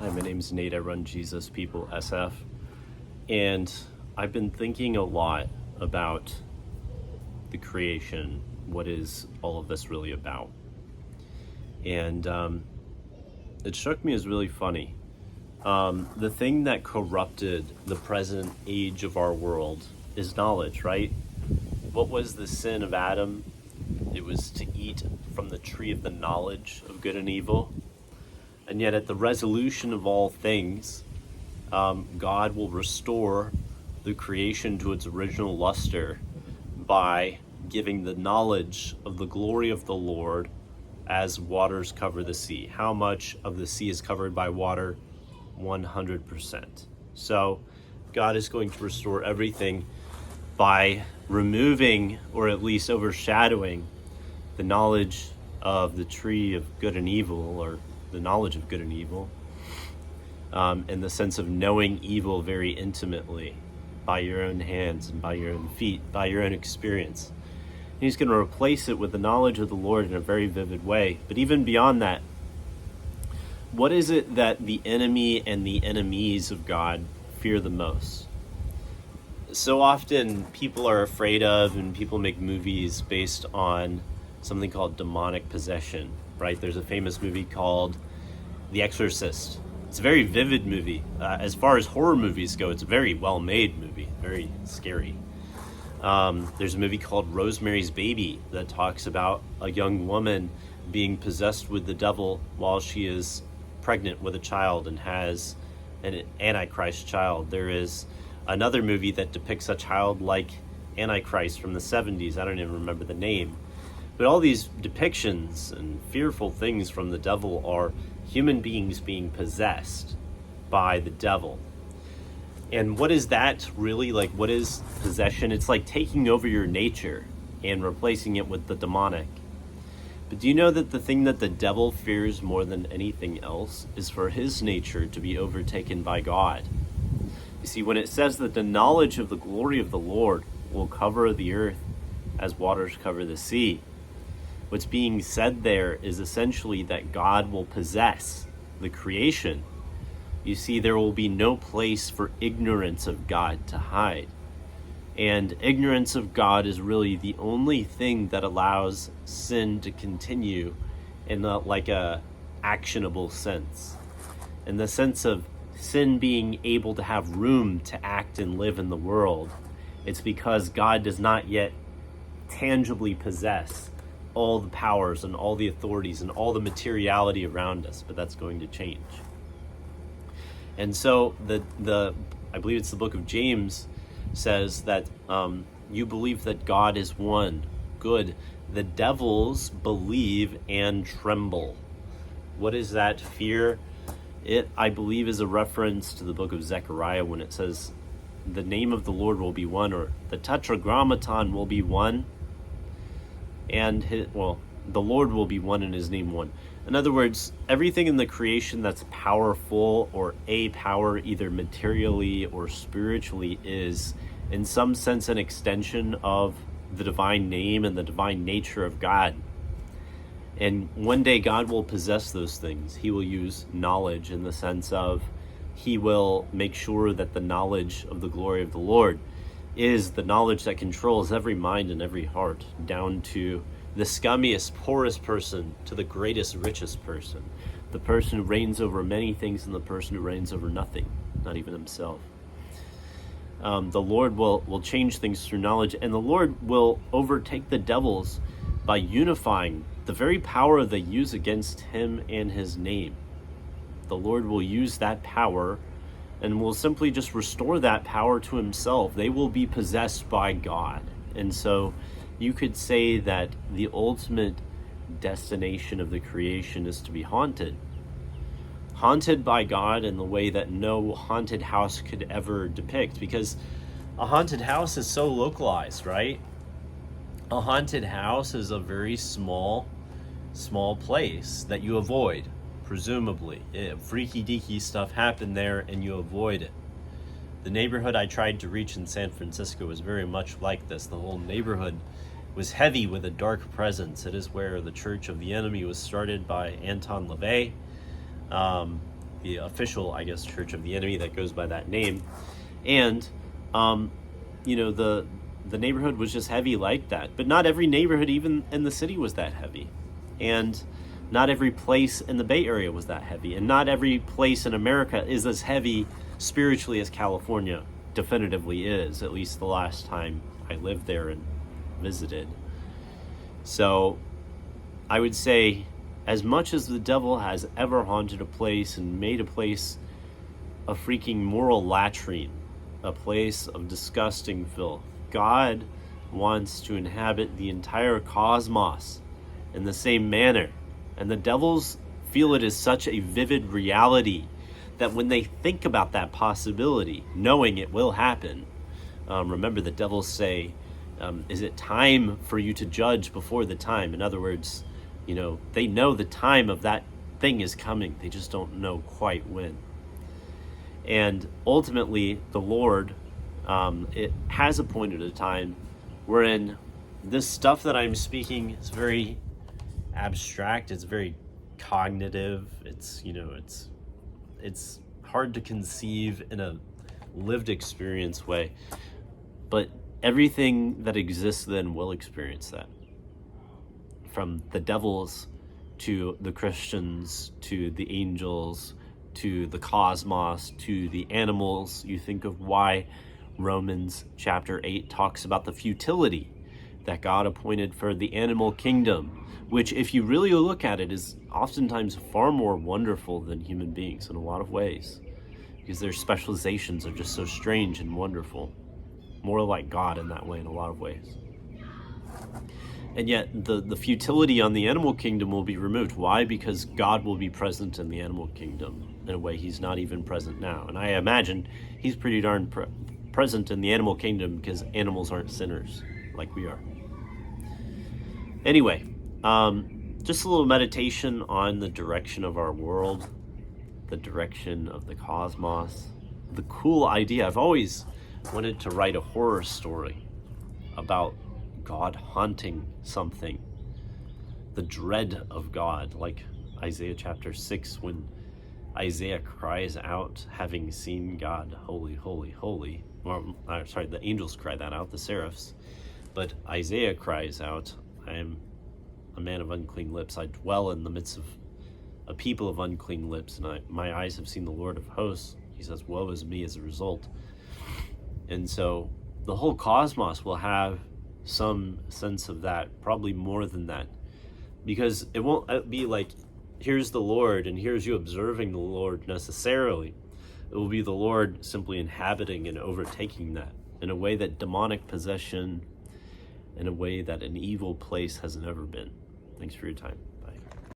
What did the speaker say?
Hi, my name is Nate. I run Jesus People SF. And I've been thinking a lot about the creation. What is all of this really about? And it struck me as really funny. The thing that corrupted the present age of our world is knowledge, right? What was the sin of Adam? It was to eat from the tree of the knowledge of good and evil. And yet at the resolution of all things, God will restore the creation to its original luster by giving the knowledge of the glory of the Lord as waters cover the sea. How much of the sea is covered by water? 100%. So God is going to restore everything by removing, or at least overshadowing, the knowledge of the tree of good and evil, or the knowledge of good and evil, in the sense of knowing evil very intimately by your own hands and by your own feet, by your own experience. And he's going to replace it with the knowledge of the Lord in a very vivid way. But even beyond that, what is it that the enemy and the enemies of God fear the most? So often people are afraid of, and people make movies based on something called demonic possession, right? There's a famous movie called The Exorcist. It's a very vivid movie. As far as horror movies go, it's a very well-made movie, very scary. There's a movie called Rosemary's Baby that talks about a young woman being possessed with the devil while she is pregnant with a child and has an Antichrist child. There is another movie that depicts a child like Antichrist from the 70s. I don't even remember the name. But all these depictions and fearful things from the devil are human beings being possessed by the devil. And what is that really like? What is possession? It's like taking over your nature and replacing it with the demonic. But do you know that the thing that the devil fears more than anything else is for his nature to be overtaken by God? You see, when it says that the knowledge of the glory of the Lord will cover the earth as waters cover the sea, what's being said there is essentially that God will possess the creation. You see, there will be no place for ignorance of God to hide. And ignorance of God is really the only thing that allows sin to continue in like a actionable sense. In the sense of sin being able to have room to act and live in the world, it's because God does not yet tangibly possess all the powers and all the authorities and all the materiality around us, but that's going to change. And so I believe it's the book of James says that you believe that God is one. Good. The devils believe and tremble. What is that fear? It, I believe, is a reference to the book of Zechariah when it says the name of the Lord will be one, or the tetragrammaton will be one, and the Lord will be one and his name one. In other words, everything in the creation that's powerful or a power, either materially or spiritually, is in some sense an extension of the divine name and the divine nature of God. And one day God will possess those things. He will use knowledge in the sense of he will make sure that the knowledge of the glory of the Lord is the knowledge that controls every mind and every heart, down to the scummiest, poorest person to the greatest, richest person, the person who reigns over many things and the person who reigns over nothing, not even himself. The Lord will change things through knowledge, and the Lord will overtake the devils by unifying the very power they use against him and his name. The Lord will use that power and will simply just restore that power to himself. They will be possessed by God. And so you could say that the ultimate destination of the creation is to be haunted. Haunted by God in the way that no haunted house could ever depict, because a haunted house is so localized, right? A haunted house is a very small place that you avoid, presumably. Freaky deaky stuff happened there and you avoid it. The neighborhood I tried to reach in San Francisco was very much like this. The whole neighborhood was heavy with a dark presence. It is where the Church of the Enemy was started by Anton LaVey. the official, I guess, church of the enemy that goes by that name. And, the neighborhood was just heavy like that. But not every neighborhood, even in the city, was that heavy. And not every place in the Bay Area was that heavy. And not every place in America is as heavy spiritually as California definitively is, at least the last time I lived there and visited. So I would say, as much as the devil has ever haunted a place and made a place a freaking moral latrine, a place of disgusting filth, God wants to inhabit the entire cosmos in the same manner. And the devils feel it is such a vivid reality that when they think about that possibility, knowing it will happen, remember the devils say, is it time for you to judge before the time? In other words, they know the time of that thing is coming. They just don't know quite when. And ultimately, the Lord, it has appointed a time wherein this stuff that I'm speaking is very abstract. It's very cognitive. It's hard to conceive in a lived experience way. But everything that exists then will experience that. From the devils to the Christians to the angels to the cosmos to the animals. You think of why Romans chapter 8 talks about the futility that God appointed for the animal kingdom, which, if you really look at it, is oftentimes far more wonderful than human beings in a lot of ways, because their specializations are just so strange and wonderful, more like God in that way in a lot of ways. And yet the futility on the animal kingdom will be removed. Why? Because God will be present in the animal kingdom in a way he's not even present now. And I imagine he's pretty darn present in the animal kingdom because animals aren't sinners like we are. Anyway, just a little meditation on the direction of our world, the direction of the cosmos. The cool idea, I've always wanted to write a horror story about God haunting something, the dread of God, like Isaiah chapter 6, when Isaiah cries out, having seen God, holy, holy, holy. The angels cry that out, the seraphs. But Isaiah cries out, I am a man of unclean lips. I dwell in the midst of a people of unclean lips, and my eyes have seen the Lord of hosts. He says, woe is me as a result. And so the whole cosmos will have some sense of that, probably more than that, because it won't be like, here's the Lord and here's you observing the Lord necessarily. It will be the Lord simply inhabiting and overtaking that in a way that demonic possession, in a way that an evil place has never been. Thanks for your time.